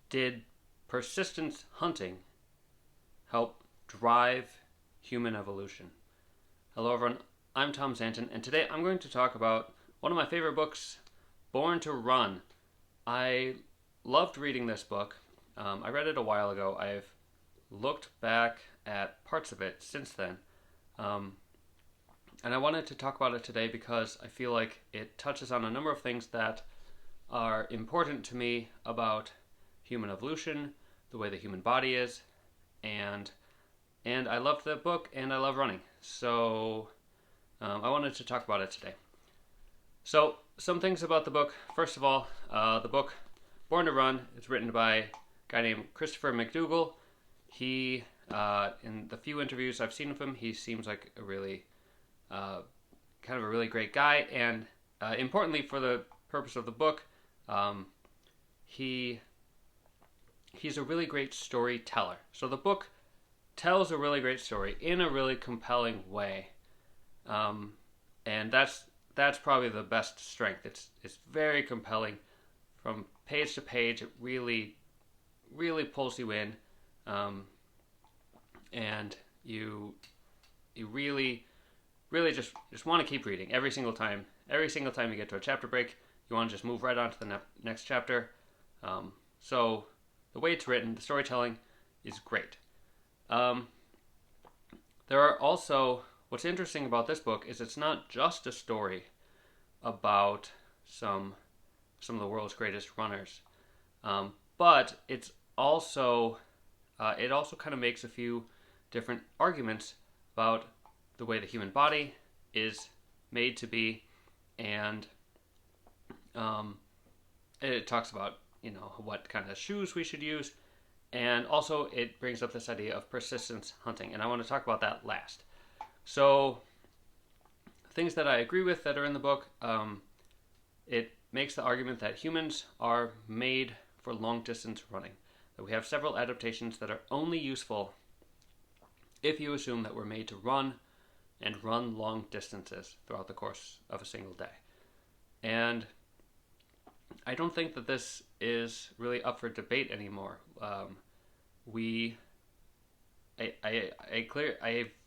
Did persistence hunting help drive human evolution? Hello, everyone. I'm Tom Santon, and today I'm going to talk about one of my favorite books, Born to Run. I loved reading this book. I read it a while ago. I've looked back at parts of it since then. And I wanted to talk about it today because I feel like it touches on a number of things that are important to me about human evolution, the way the human body is, and I loved the book and I love running. So I wanted to talk about it today. So some things about the book. First of all, the book Born to Run is written by a guy named Christopher McDougall. He, in the few interviews I've seen of him, he seems like a really kind of a really great guy, and importantly for the purpose of the book, he's a really great storyteller. So the book tells a really great story in a really compelling way, and that's probably the best strength. It's very compelling from page to page. It really pulls you in, and you really just want to keep reading every single time. Every single time you get to a chapter break, you want to just move right on to the next chapter. So the way it's written, the storytelling is great. There are also, what's interesting about this book is it's not just a story about some of the world's greatest runners, but it's also it also kind of makes a few different arguments about the way the human body is made to be, and it talks about what kind of shoes we should use, and also it brings up this idea of persistence hunting, and I want to talk about that last. So things that I agree with that are in the book, it makes the argument that humans are made for long distance running, that we have several adaptations that are only useful if you assume that we're made to run and run long distances throughout the course of a single day. And I don't think that this is really up for debate anymore. I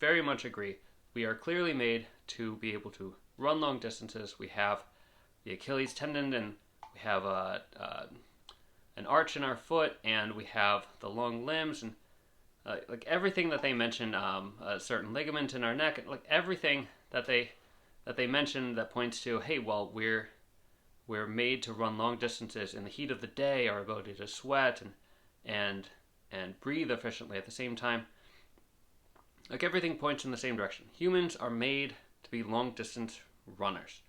very much agree. We are clearly made to be able to run long distances. We have the Achilles tendon, and we have an arch in our foot, and we have the long limbs, and like everything that they mention, a certain ligament in our neck, like everything that they mention that points to, hey, well, we're made to run long distances in the heat of the day, our ability to sweat and breathe efficiently at the same time. Like everything points in the same direction. Humans are made to be long distance runners,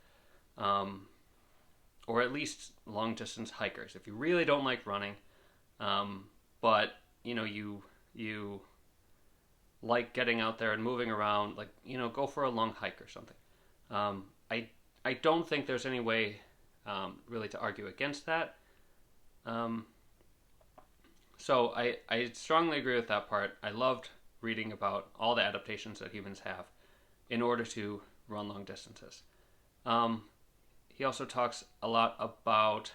or at least long distance hikers. If you really don't like running, but you like getting out there and moving around, like go for a long hike or something. I don't think there's any way really to argue against that. So I strongly agree with that part. I loved reading about all the adaptations that humans have in order to run long distances. He also talks a lot about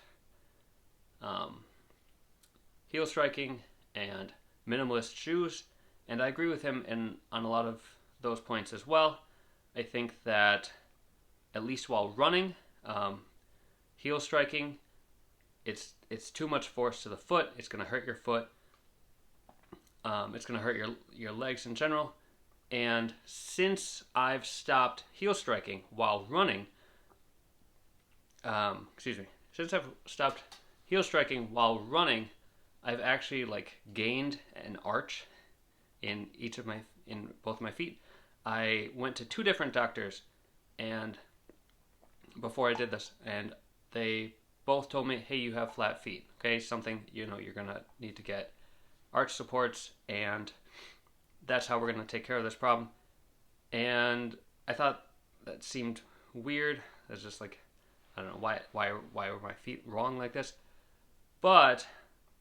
heel striking and minimalist shoes, and I agree with him on a lot of those points as well. I think that at least while running, heel striking, it's too much force to the foot. It's going to hurt your foot. It's going to hurt your legs in general. And since I've stopped heel striking while running, since I've stopped heel striking while running, I've actually gained an arch in both my feet. I went to two different doctors, and before I did this, and they both told me, hey, you have flat feet. Okay, something you're gonna need to get arch supports, and that's how we're gonna take care of this problem. And I thought that seemed weird. It's just I don't know why were my feet wrong like this. But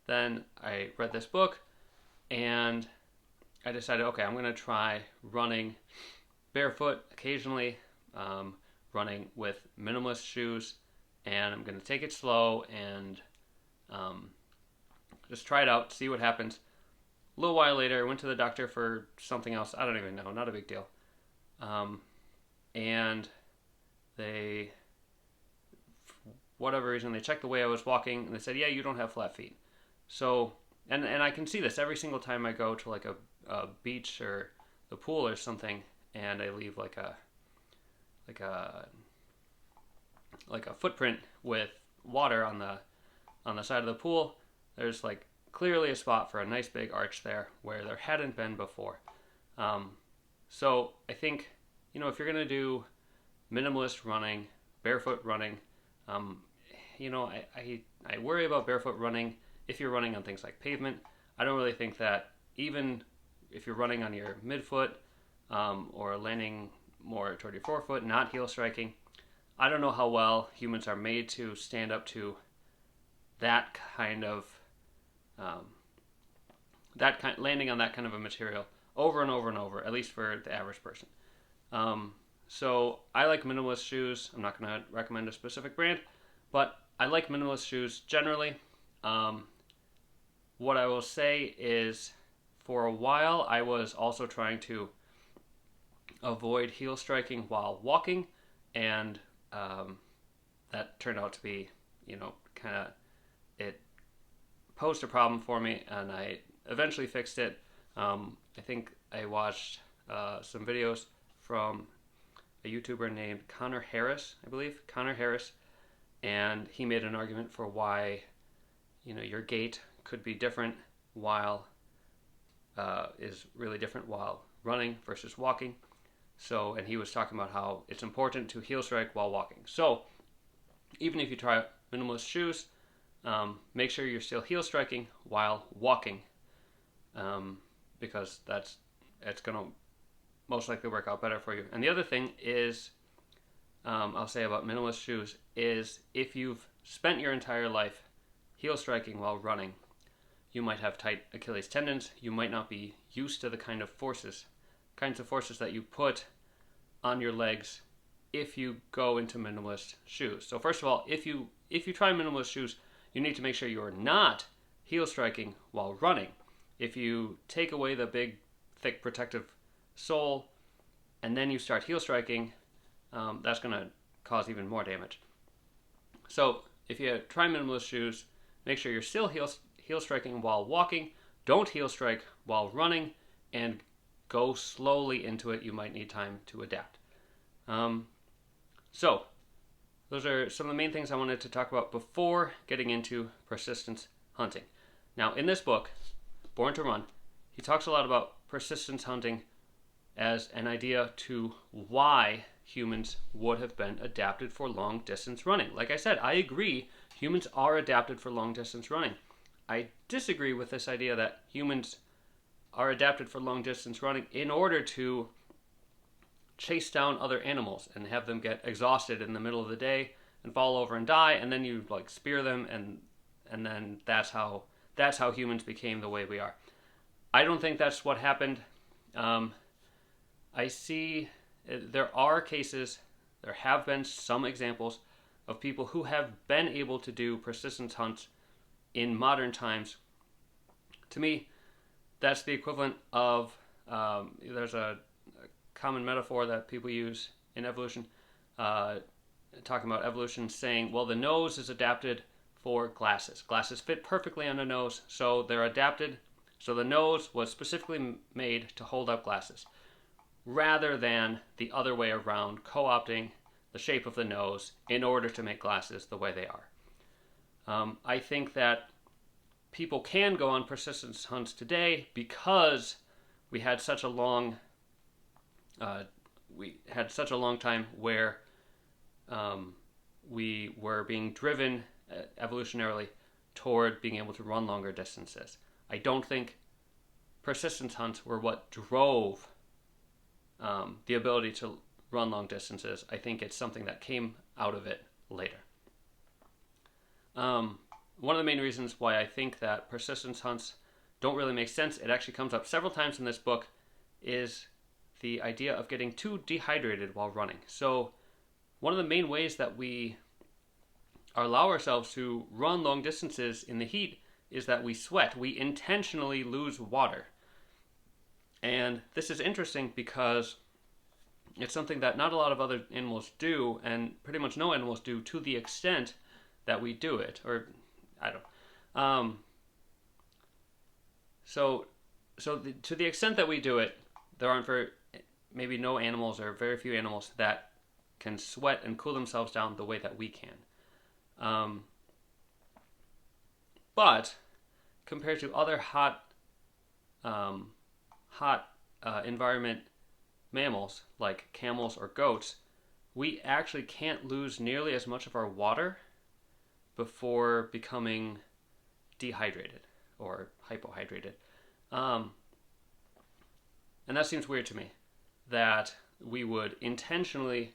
then I read this book, and I decided, okay, I'm gonna try running barefoot occasionally, running with minimalist shoes, and I'm going to take it slow and just try it out, see what happens. A little while later, I went to the doctor for something else. I don't even know, not a big deal. And they, for whatever reason, they checked the way I was walking, and they said, yeah, you don't have flat feet. So, and I can see this every single time I go to like a beach or the pool or something, and I leave like a footprint with water on the side of the pool. There's like clearly a spot for a nice big arch there where there hadn't been before. So I think, if you're going to do minimalist running, barefoot running, I worry about barefoot running if you're running on things like pavement. I don't really think that even if you're running on your midfoot or landing more toward your forefoot, not heel striking, I don't know how well humans are made to stand up to that kind of landing on that kind of a material over and over and over, at least for the average person. So I like minimalist shoes. I'm not going to recommend a specific brand, but I like minimalist shoes generally. What I will say is, for a while, I was also trying to avoid heel striking while walking, and that turned out to be, it posed a problem for me, and I eventually fixed it. I think I watched some videos from a YouTuber named Connor Harris, I believe, and he made an argument for why, your gait could be different is really different while running versus walking. So, and he was talking about how it's important to heel strike while walking. So, even if you try minimalist shoes, make sure you're still heel striking while walking, because it's going to most likely work out better for you. And the other thing is, I'll say about minimalist shoes, is if you've spent your entire life heel striking while running, you might have tight Achilles tendons. You might not be used to the kinds of forces that you put on your legs if you go into minimalist shoes. So first of all, if you try minimalist shoes, you need to make sure you are not heel striking while running. If you take away the big, thick protective sole and then you start heel striking, that's going to cause even more damage. So if you try minimalist shoes, make sure you're still heel striking while walking. Don't heel strike while running, and go slowly into it. You might need time to adapt. So those are some of the main things I wanted to talk about before getting into persistence hunting. Now, in this book, Born to Run, he talks a lot about persistence hunting as an idea to why humans would have been adapted for long distance running. Like I said, I agree, humans are adapted for long distance running. I disagree with this idea that humans are adapted for long distance running in order to chase down other animals and have them get exhausted in the middle of the day and fall over and die, and then you like spear them, and then that's how humans became the way we are. I don't think that's what happened. I see there have been some examples of people who have been able to do persistence hunts in modern times. To me, that's the equivalent of, there's a common metaphor that people use in evolution, talking about evolution, saying, well, the nose is adapted for glasses. Glasses fit perfectly on the nose, so they're adapted. So the nose was specifically made to hold up glasses, rather than the other way around, co-opting the shape of the nose in order to make glasses the way they are. I think that people can go on persistence hunts today because we had such a long time where we were being driven evolutionarily toward being able to run longer distances. I don't think persistence hunts were what drove the ability to run long distances. I think it's something that came out of it later. One of the main reasons why I think that persistence hunts don't really make sense, it actually comes up several times in this book, is the idea of getting too dehydrated while running. So one of the main ways that we allow ourselves to run long distances in the heat is that we sweat. We intentionally lose water. And this is interesting because it's something that not a lot of other animals do, and pretty much no animals do to the extent that we do it. Or, I don't. To the extent that we do it, there aren't maybe no animals or very few animals that can sweat and cool themselves down the way that we can. But compared to other hot environment mammals like camels or goats, we actually can't lose nearly as much of our water before becoming dehydrated or hypohydrated. And that seems weird to me, that we would intentionally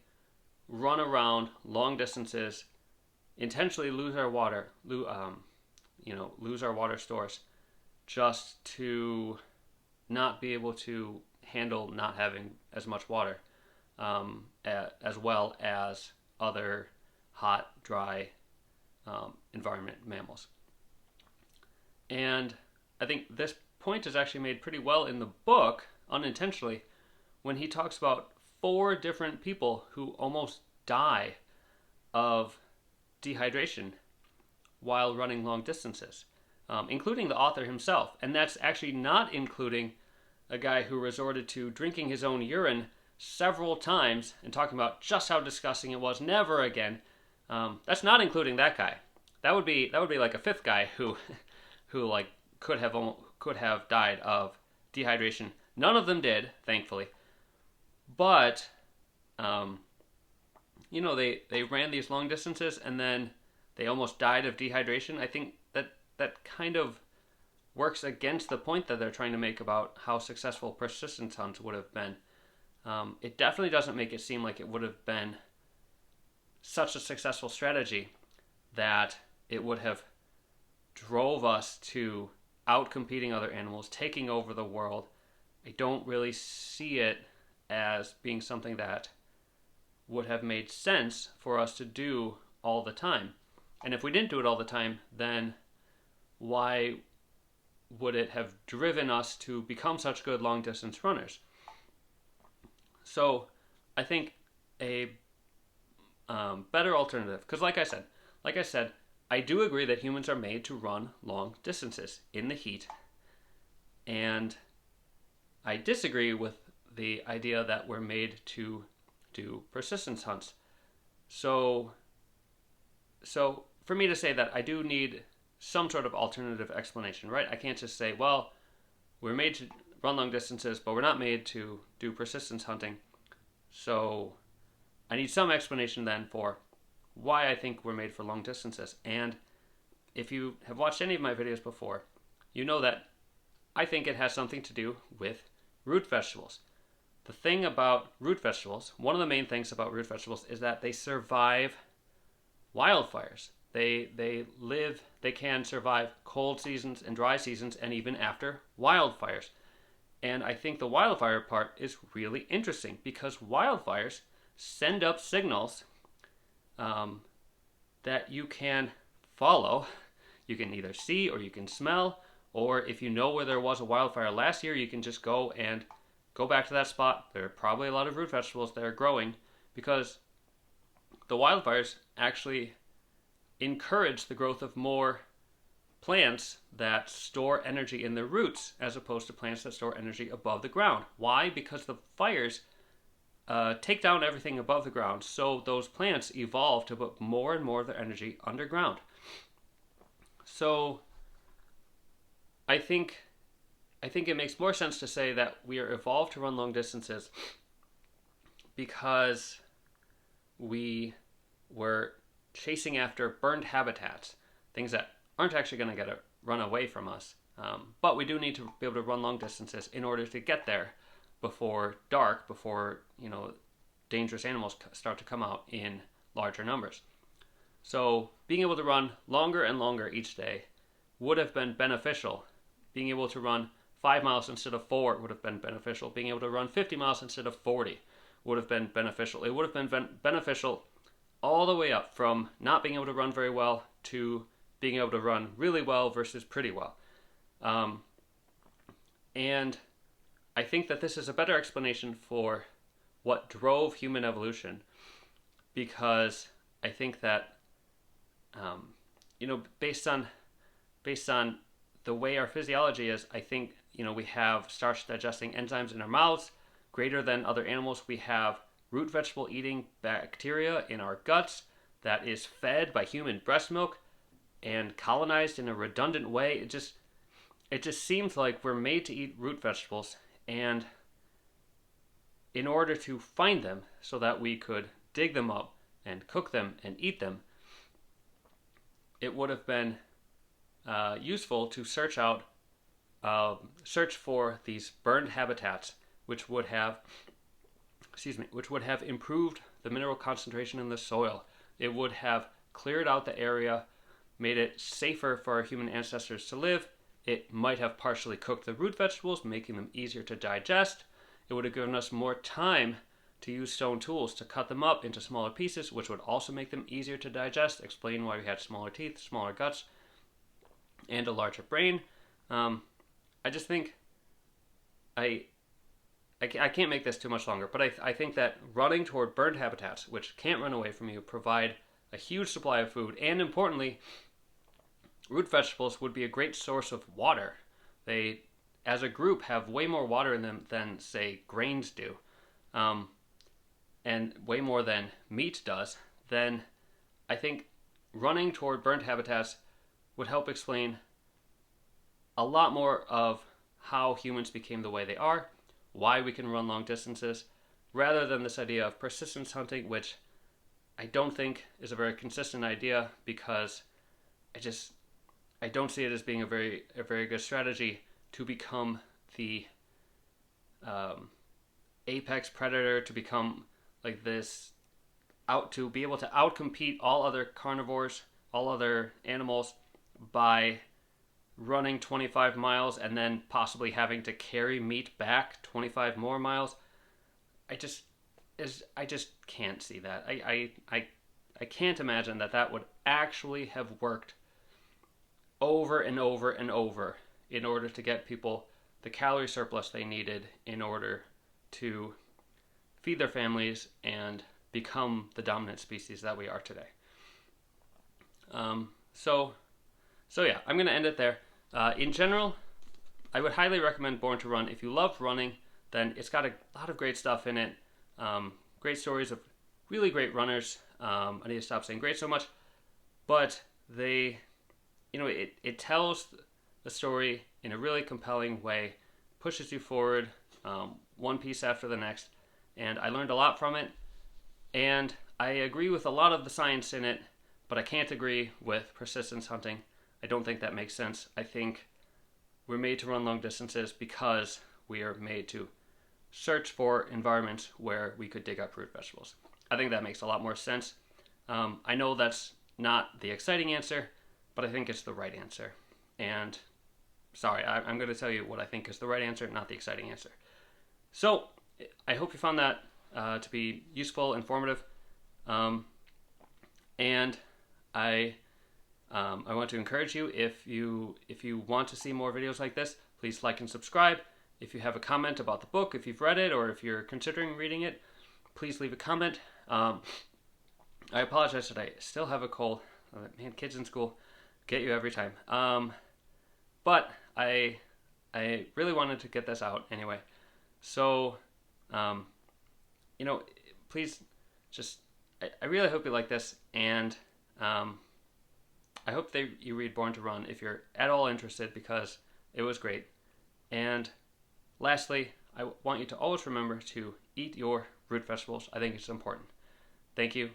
run around long distances, intentionally lose our water, lose our water stores, just to not be able to handle not having as much water, as well as other hot, dry environment mammals. And I think this point is actually made pretty well in the book, unintentionally, when he talks about 4 different people who almost die of dehydration while running long distances, including the author himself. And that's actually not including a guy who resorted to drinking his own urine several times and talking about just how disgusting it was, never again. That's not including that guy. That would be like a 5th guy who like could have died of dehydration. None of them did, thankfully. But they ran these long distances and then they almost died of dehydration. I think that kind of works against the point that they're trying to make about how successful persistence hunts would have been. It definitely doesn't make it seem like it would have been such a successful strategy that it would have drove us to outcompeting other animals, taking over the world. I don't really see it as being something that would have made sense for us to do all the time. And if we didn't do it all the time, then why would it have driven us to become such good long distance runners? So I think a better alternative, because like I said, I do agree that humans are made to run long distances in the heat, and I disagree with the idea that we're made to do persistence hunts. So for me to say that, I do need some sort of alternative explanation, right? I can't just say, well, we're made to run long distances, but we're not made to do persistence hunting. So I need some explanation then for why I think we're made for long distances. And if you have watched any of my videos before, you know that I think it has something to do with root vegetables. The thing about root vegetables, one of the main things about root vegetables is that they survive wildfires. They can survive cold seasons and dry seasons and even after wildfires. And I think the wildfire part is really interesting because wildfires send up signals that you can follow. You can either see or you can smell, or if you know where there was a wildfire last year, you can just go back to that spot. There are probably a lot of root vegetables that are growing because the wildfires actually encourage the growth of more plants that store energy in their roots as opposed to plants that store energy above the ground. Why? Because the fires take down everything above the ground, so those plants evolve to put more and more of their energy underground. So I think it makes more sense to say that we are evolved to run long distances because we were chasing after burned habitats, things that aren't actually going to run away from us. But we do need to be able to run long distances in order to get there before dark, before dangerous animals start to come out in larger numbers. So being able to run longer and longer each day would have been beneficial. Being able to run 5 miles instead of 4 would have been beneficial. Being able to run 50 miles instead of 40 would have been beneficial. It would have been beneficial all the way up from not being able to run very well to being able to run really well versus pretty well. And I think that this is a better explanation for what drove human evolution, because I think that based on the way our physiology is, I think we have starch digesting enzymes in our mouths greater than other animals. We have root vegetable eating bacteria in our guts that is fed by human breast milk and colonized in a redundant way. It just seems like we're made to eat root vegetables, and in order to find them so that we could dig them up and cook them and eat them, it would have been useful to search for these burned habitats, which would have improved the mineral concentration in the soil. It would have cleared out the area, made it safer for our human ancestors to live. It might have partially cooked the root vegetables, making them easier to digest. It would have given us more time to use stone tools to cut them up into smaller pieces, which would also make them easier to digest, explain why we had smaller teeth, smaller guts, and a larger brain. I just think I can't make this too much longer, but I think that running toward burned habitats, which can't run away from you, provide a huge supply of food, and importantly, root vegetables would be a great source of water. They, as a group, have way more water in them than, say, grains do, and way more than meat does. Then I think running toward burnt habitats would help explain a lot more of how humans became the way they are, why we can run long distances, rather than this idea of persistence hunting, which I don't think is a very consistent idea, because I don't see it as being a very good strategy to become the apex predator, to become like this, to be able to outcompete all other carnivores, all other animals, by running 25 miles and then possibly having to carry meat back 25 more miles. I just can't see that. I can't imagine that would actually have worked over and over and over in order to get people the calorie surplus they needed in order to feed their families and become the dominant species that we are today. So yeah, I'm going to end it there. In general, I would highly recommend Born to Run. If you love running, then it's got a lot of great stuff in it. Great stories of really great runners. I need to stop saying great so much, but it tells the story in a really compelling way, pushes you forward, one piece after the next, and I learned a lot from it. And I agree with a lot of the science in it, but I can't agree with persistence hunting. I don't think that makes sense. I think we're made to run long distances because we are made to search for environments where we could dig up root vegetables. I think that makes a lot more sense. I know that's not the exciting answer, but I think it's the right answer. And sorry, I'm going to tell you what I think is the right answer, not the exciting answer. So I hope you found that to be useful, informative, and I want to encourage you, if you want to see more videos like this, please like and subscribe. If you have a comment about the book, if you've read it, or if you're considering reading it, please leave a comment. I apologize that I still have a cold. Man, kids in school get you every time. But I really wanted to get this out anyway. So, please I really hope you like this, and I hope that you read Born to Run if you're at all interested, because it was great. And lastly, I want you to always remember to eat your root vegetables. I think it's important. Thank you.